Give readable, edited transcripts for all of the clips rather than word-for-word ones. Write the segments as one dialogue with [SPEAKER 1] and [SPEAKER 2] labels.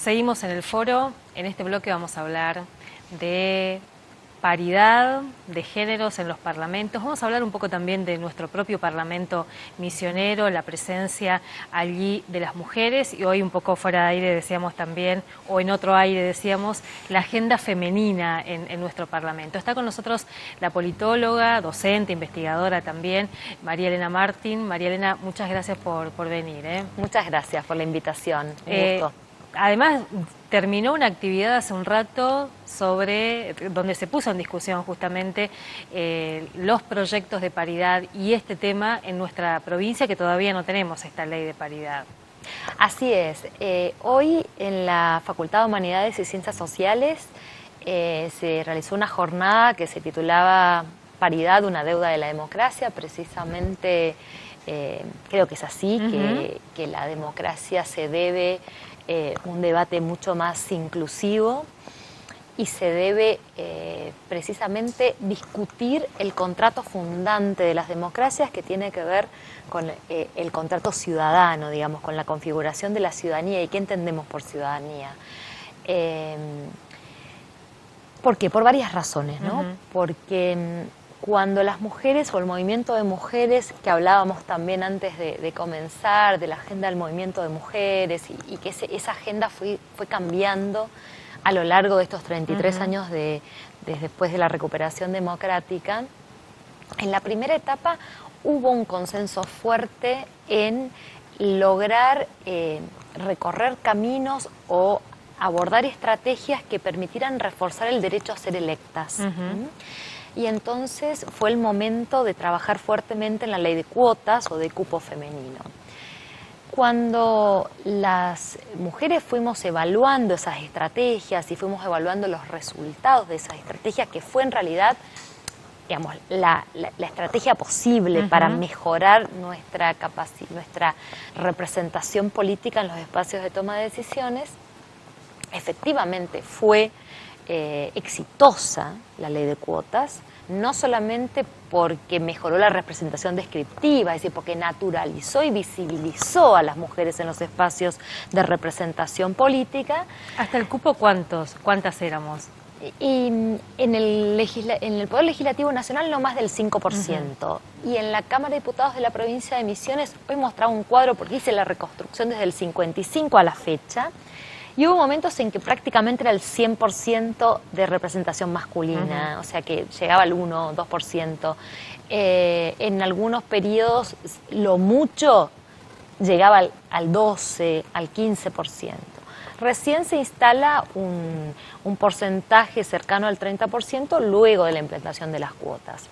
[SPEAKER 1] Seguimos en el foro. En este bloque vamos a hablar de paridad de géneros en los parlamentos. Vamos a hablar un poco también de nuestro propio parlamento misionero, la presencia allí de las mujeres, y hoy un poco fuera de aire decíamos también, o en otro aire decíamos, la agenda femenina en nuestro parlamento. Está con nosotros la politóloga, docente, investigadora también, María Elena Martín. María Elena, muchas gracias por venir.
[SPEAKER 2] Muchas gracias por la invitación, un gusto.
[SPEAKER 1] Además, terminó una actividad hace un rato donde se puso en discusión justamente los proyectos de paridad y este tema en nuestra provincia, que todavía no tenemos esta ley de paridad.
[SPEAKER 2] Así es. Hoy en la Facultad de Humanidades y Ciencias Sociales se realizó una jornada que se titulaba Paridad, una deuda de la democracia. Precisamente creo que es así, que la democracia se debe un debate mucho más inclusivo y se debe precisamente discutir el contrato fundante de las democracias, que tiene que ver con el contrato ciudadano, digamos, con la configuración de la ciudadanía. ¿Y qué entendemos por ciudadanía? ¿Por qué? Por varias razones, ¿no? Porque cuando las mujeres, o el movimiento de mujeres, que hablábamos también antes de comenzar, de la agenda del movimiento de mujeres, y que esa agenda fue cambiando a lo largo de estos 33 años después de la recuperación democrática, en la primera etapa hubo un consenso fuerte en lograr recorrer caminos o abordar estrategias que permitieran reforzar el derecho a ser electas. Y entonces fue el momento de trabajar fuertemente en la ley de cuotas o de cupo femenino. Cuando las mujeres fuimos evaluando esas estrategias y fuimos evaluando los resultados de esas estrategias, que fue en realidad, digamos, la estrategia posible para mejorar nuestra representación política en los espacios de toma de decisiones, efectivamente fue exitosa la ley de cuotas, no solamente porque mejoró la representación descriptiva, es decir, porque naturalizó y visibilizó a las mujeres en los espacios de representación política.
[SPEAKER 1] ¿Hasta el cupo cuántas éramos?
[SPEAKER 2] Y en el Poder Legislativo Nacional no más del 5%. Y en la Cámara de Diputados de la provincia de Misiones, hoy mostraba un cuadro porque hice la reconstrucción desde el 55 a la fecha, y hubo momentos en que prácticamente era el 100% de representación masculina, o sea que llegaba al 1, 2%. En algunos periodos, lo mucho, llegaba al 12, al 15%. Recién se instala un porcentaje cercano al 30% luego de la implantación de las cuotas.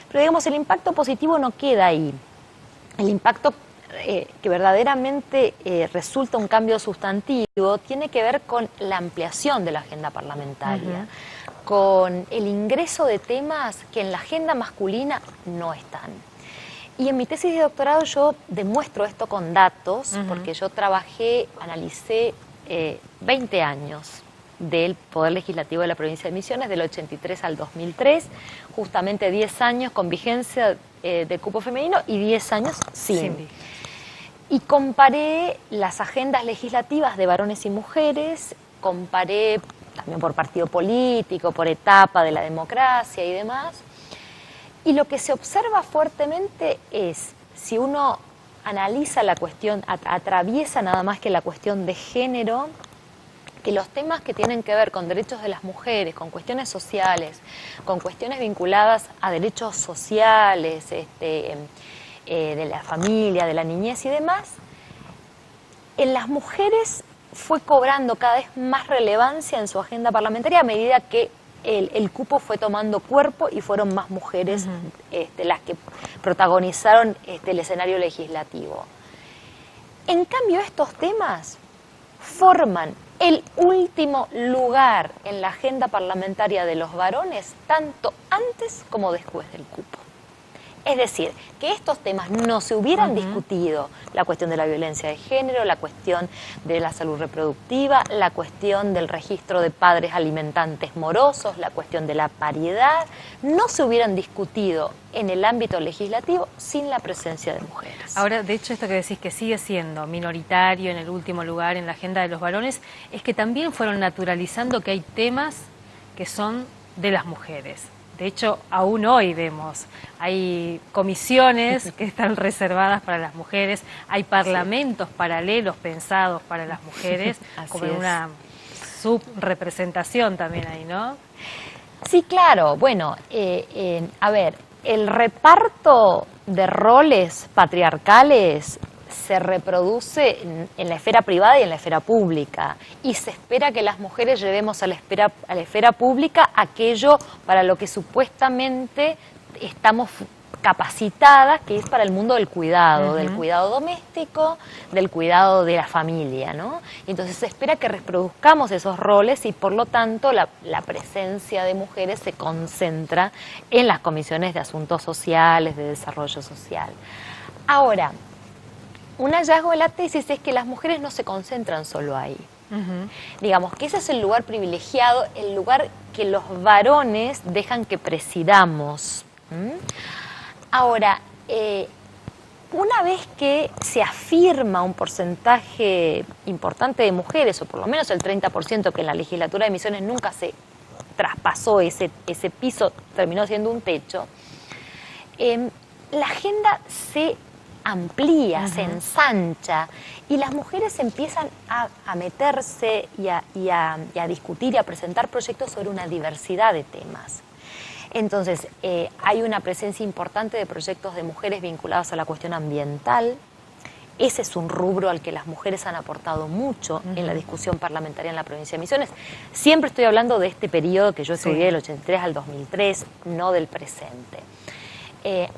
[SPEAKER 2] Pero digamos, el impacto positivo no queda ahí. El impacto que verdaderamente resulta un cambio sustantivo tiene que ver con la ampliación de la agenda parlamentaria, con el ingreso de temas que en la agenda masculina no están. Y en mi tesis de doctorado yo demuestro esto con datos, porque yo analicé 20 años del Poder Legislativo de la provincia de Misiones, del 83 al 2003, justamente 10 años con vigencia del cupo femenino y 10 años sin. Y comparé las agendas legislativas de varones y mujeres, comparé también por partido político, por etapa de la democracia y demás. Y lo que se observa fuertemente es, si uno analiza la cuestión, atraviesa nada más que la cuestión de género, que los temas que tienen que ver con derechos de las mujeres, con cuestiones sociales, con cuestiones vinculadas a derechos sociales, de la familia, de la niñez y demás, en las mujeres fue cobrando cada vez más relevancia en su agenda parlamentaria a medida que el cupo fue tomando cuerpo y fueron más mujeres las que protagonizaron el escenario legislativo. En cambio, estos temas forman el último lugar en la agenda parlamentaria de los varones, tanto antes como después del cupo. Es decir, que estos temas no se hubieran discutido, la cuestión de la violencia de género, la cuestión de la salud reproductiva, la cuestión del registro de padres alimentantes morosos, la cuestión de la paridad, no se hubieran discutido en el ámbito legislativo sin la presencia de mujeres.
[SPEAKER 1] Ahora, de hecho, esto que decís que sigue siendo minoritario en el último lugar en la agenda de los varones, es que también fueron naturalizando que hay temas que son de las mujeres. De hecho, aún hoy vemos, hay comisiones que están reservadas para las mujeres, hay parlamentos paralelos pensados para las mujeres, como en una subrepresentación también ahí, ¿no?
[SPEAKER 2] Sí, claro. Bueno, a ver, el reparto de roles patriarcales se reproduce en la esfera privada y en la esfera pública, y se espera que las mujeres llevemos a la esfera pública aquello para lo que supuestamente estamos capacitadas, que es para el mundo del cuidado doméstico, del cuidado de la familia, ¿no? Entonces se espera que reproduzcamos esos roles y por lo tanto la presencia de mujeres se concentra en las comisiones de asuntos sociales, de desarrollo social. Ahora, un hallazgo de la tesis es que las mujeres no se concentran solo ahí. Digamos que ese es el lugar privilegiado, el lugar que los varones dejan que presidamos. Ahora, una vez que se afirma un porcentaje importante de mujeres, o por lo menos el 30%, que en la legislatura de Misiones nunca se traspasó ese piso, terminó siendo un techo, la agenda se amplía, se ensancha, y las mujeres empiezan a meterse y a discutir y a presentar proyectos sobre una diversidad de temas. Entonces, hay una presencia importante de proyectos de mujeres vinculados a la cuestión ambiental. Ese es un rubro al que las mujeres han aportado mucho en la discusión parlamentaria en la provincia de Misiones. Siempre estoy hablando de este periodo que yo estudié del 83 al 2003, no del presente.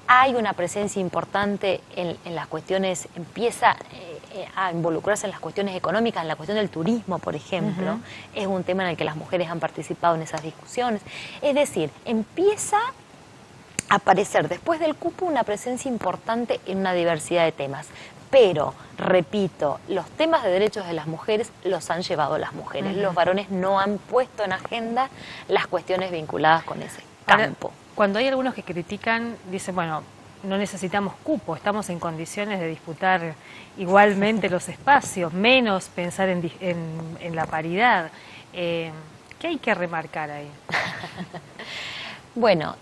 [SPEAKER 2] Hay una presencia importante en las cuestiones, empieza a involucrarse en las cuestiones económicas, en la cuestión del turismo, por ejemplo. Es un tema en el que las mujeres han participado en esas discusiones. Es decir, empieza a aparecer después del cupo una presencia importante en una diversidad de temas. Pero, repito, los temas de derechos de las mujeres los han llevado las mujeres. Los varones no han puesto en agenda las cuestiones vinculadas con ese campo.
[SPEAKER 1] Ahora, cuando hay algunos que critican, dicen, bueno, no necesitamos cupo, estamos en condiciones de disputar igualmente los espacios, menos pensar en la paridad. ¿Qué hay que remarcar ahí?
[SPEAKER 2] Bueno,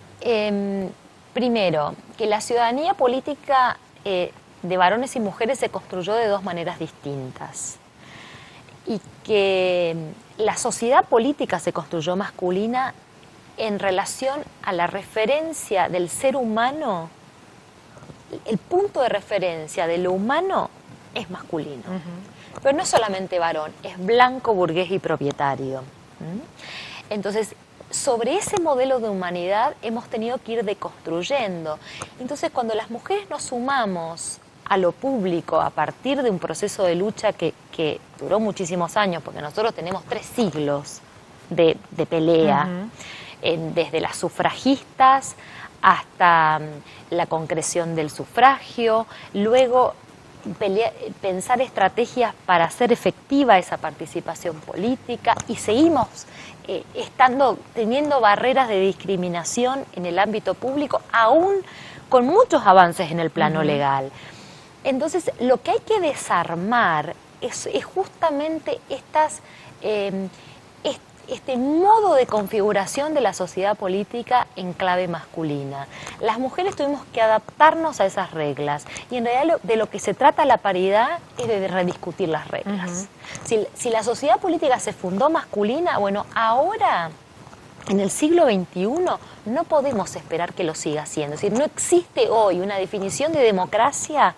[SPEAKER 2] primero, que la ciudadanía política de varones y mujeres se construyó de dos maneras distintas, y que la sociedad política se construyó masculina en relación a la referencia del ser humano. El punto de referencia de lo humano es masculino. Pero no solamente varón, es blanco, burgués y propietario. Entonces, sobre ese modelo de humanidad hemos tenido que ir deconstruyendo. Entonces, cuando las mujeres nos sumamos a lo público a partir de un proceso de lucha que duró muchísimos años, porque nosotros tenemos 3 siglos de pelea, desde las sufragistas hasta la concreción del sufragio, luego pensar estrategias para hacer efectiva esa participación política, y seguimos teniendo barreras de discriminación en el ámbito público, aún con muchos avances en el plano legal. Entonces, lo que hay que desarmar es justamente este modo de configuración de la sociedad política en clave masculina. Las mujeres tuvimos que adaptarnos a esas reglas, y en realidad de lo que se trata la paridad es de rediscutir las reglas. Si la sociedad política se fundó masculina, bueno, ahora en el siglo XXI no podemos esperar que lo siga siendo. Es decir, no existe hoy una definición de democracia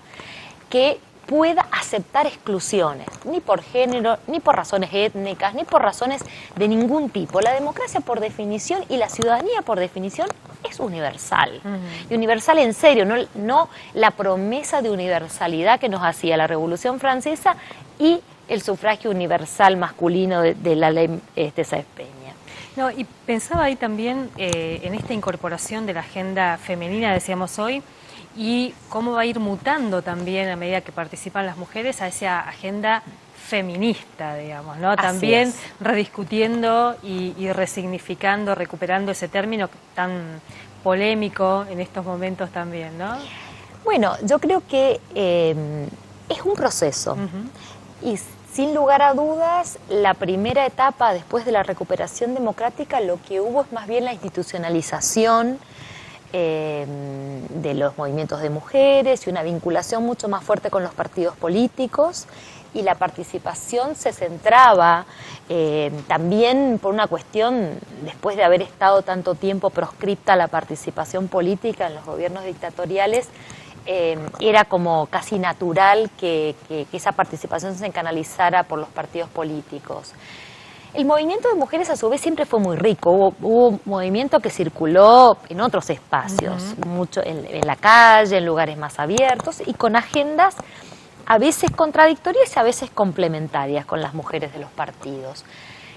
[SPEAKER 2] que pueda aceptar exclusiones, ni por género, ni por razones étnicas, ni por razones de ningún tipo. La democracia por definición y la ciudadanía por definición es universal. Y universal en serio, no la promesa de universalidad que nos hacía la Revolución Francesa y el sufragio universal masculino de la ley Sáenz Peña.
[SPEAKER 1] No, y pensaba ahí también en esta incorporación de la agenda femenina, decíamos hoy, y cómo va a ir mutando también a medida que participan las mujeres a esa agenda feminista, digamos, ¿no?
[SPEAKER 2] Así
[SPEAKER 1] También
[SPEAKER 2] es.
[SPEAKER 1] rediscutiendo y resignificando, recuperando ese término tan polémico en estos momentos también, ¿no?
[SPEAKER 2] Bueno, yo creo que es un proceso. Y sin lugar a dudas, la primera etapa después de la recuperación democrática, lo que hubo es más bien la institucionalización de los movimientos de mujeres y una vinculación mucho más fuerte con los partidos políticos, y la participación se centraba también por una cuestión, después de haber estado tanto tiempo proscripta la participación política en los gobiernos dictatoriales, era como casi natural que esa participación se canalizara por los partidos políticos. El movimiento de mujeres a su vez siempre fue muy rico, hubo movimiento que circuló en otros espacios, mucho en la calle, en lugares más abiertos y con agendas a veces contradictorias y a veces complementarias con las mujeres de los partidos.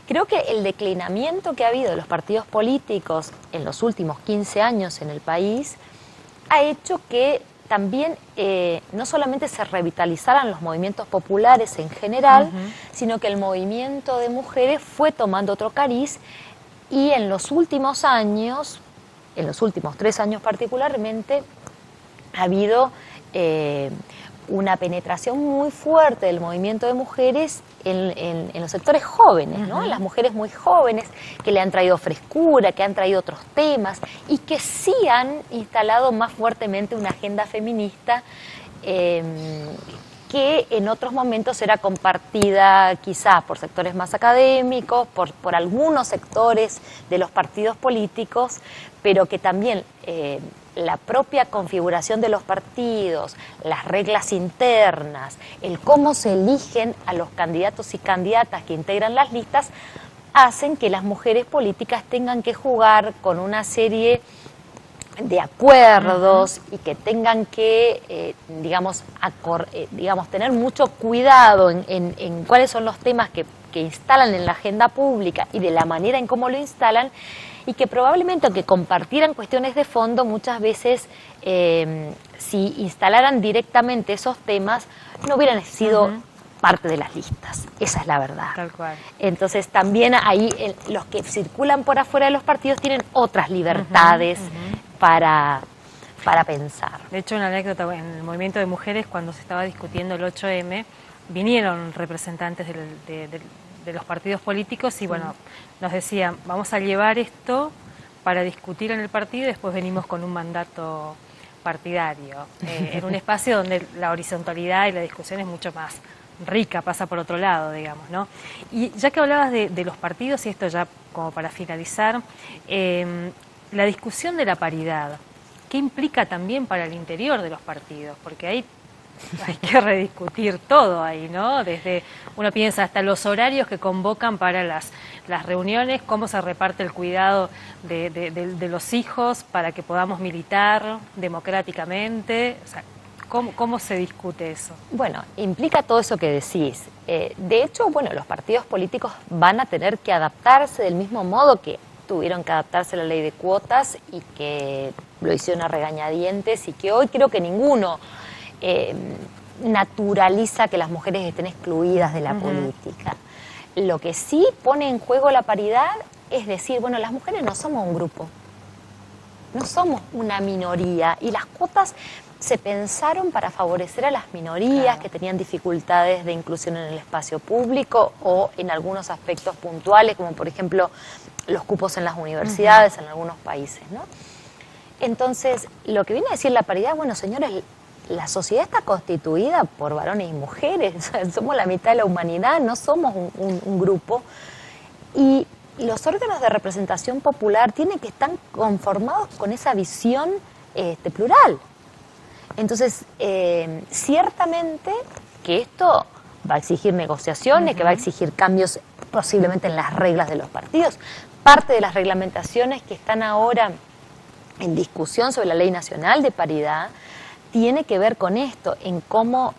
[SPEAKER 2] Creo que el declinamiento que ha habido de los partidos políticos en los últimos 15 años en el país ha hecho que también no solamente se revitalizaran los movimientos populares en general, sino que el movimiento de mujeres fue tomando otro cariz, y en los últimos años, en los últimos 3 años particularmente, ha habido una penetración muy fuerte del movimiento de mujeres en los sectores jóvenes, ¿no? Las mujeres muy jóvenes que le han traído frescura, que han traído otros temas y que sí han instalado más fuertemente una agenda feminista que en otros momentos era compartida quizás por sectores más académicos, por algunos sectores de los partidos políticos, pero que también la propia configuración de los partidos, las reglas internas, el cómo se eligen a los candidatos y candidatas que integran las listas, hacen que las mujeres políticas tengan que jugar con una serie de acuerdos y que tengan que, digamos, tener mucho cuidado en cuáles son los temas que instalan en la agenda pública y de la manera en cómo lo instalan, y que probablemente, aunque compartieran cuestiones de fondo, muchas veces si instalaran directamente esos temas no hubieran sido parte de las listas. Esa es la verdad.
[SPEAKER 1] Tal cual.
[SPEAKER 2] Entonces también ahí los que circulan por afuera de los partidos tienen otras libertades para pensar.
[SPEAKER 1] De hecho, una anécdota, en el movimiento de mujeres, cuando se estaba discutiendo el 8M, vinieron representantes de los partidos políticos y bueno, nos decían, vamos a llevar esto para discutir en el partido y después venimos con un mandato partidario, en un espacio donde la horizontalidad y la discusión es mucho más rica, pasa por otro lado, digamos, ¿no? Y ya que hablabas de los partidos, y esto ya como para finalizar, la discusión de la paridad, ¿qué implica también para el interior de los partidos? Porque hay que rediscutir todo ahí, ¿no? Desde, uno piensa hasta los horarios que convocan para las reuniones, cómo se reparte el cuidado de los hijos para que podamos militar democráticamente, o sea, ¿cómo se discute eso?
[SPEAKER 2] Bueno, implica todo eso que decís. De hecho, bueno, los partidos políticos van a tener que adaptarse del mismo modo que tuvieron que adaptarse a la ley de cuotas y que lo hicieron a regañadientes, y que hoy creo que ninguno naturaliza que las mujeres estén excluidas de la política. Lo que sí pone en juego la paridad es decir, bueno, las mujeres no somos un grupo, no somos una minoría, y las cuotas se pensaron para favorecer a las minorías que tenían dificultades de inclusión en el espacio público o en algunos aspectos puntuales, como por ejemplo los cupos en las universidades en algunos países, ¿no? Entonces, lo que viene a decir la paridad, bueno, señores, la sociedad está constituida por varones y mujeres, somos la mitad de la humanidad, no somos un grupo, y los órganos de representación popular tienen que estar conformados con esa visión plural. Entonces, ciertamente que esto va a exigir negociaciones, que va a exigir cambios posiblemente en las reglas de los partidos. Parte de las reglamentaciones que están ahora en discusión sobre la Ley Nacional de Paridad tiene que ver con esto, en cómo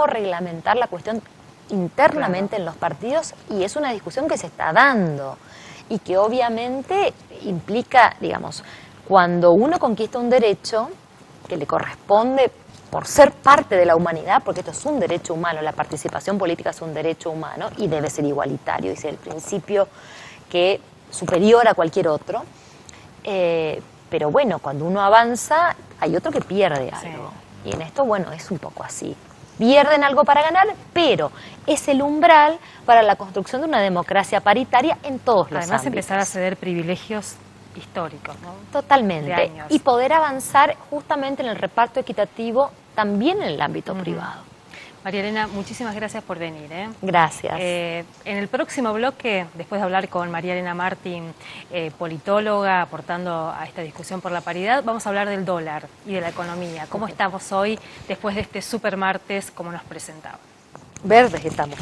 [SPEAKER 2] reglamentar la cuestión internamente en los partidos, y es una discusión que se está dando. y que obviamente implica, digamos, cuando uno conquista un derecho que le corresponde por ser parte de la humanidad, porque esto es un derecho humano, la participación política es un derecho humano y debe ser igualitario, es el principio que superior a cualquier otro. Pero bueno, cuando uno avanza, hay otro que pierde algo. Sí. Y en esto, bueno, es un poco así. Pierden algo para ganar, pero es el umbral para la construcción de una democracia paritaria en todos los ámbitos.
[SPEAKER 1] Además, empezar a ceder privilegios históricos, ¿no?
[SPEAKER 2] Totalmente. Y poder avanzar justamente en el reparto equitativo también en el ámbito privado.
[SPEAKER 1] María Elena, muchísimas gracias por venir.
[SPEAKER 2] Gracias.
[SPEAKER 1] En el próximo bloque, después de hablar con María Elena Martín, politóloga, aportando a esta discusión por la paridad, vamos a hablar del dólar y de la economía. ¿Cómo estamos hoy después de este super martes como nos presentaba?
[SPEAKER 2] Verdes estamos.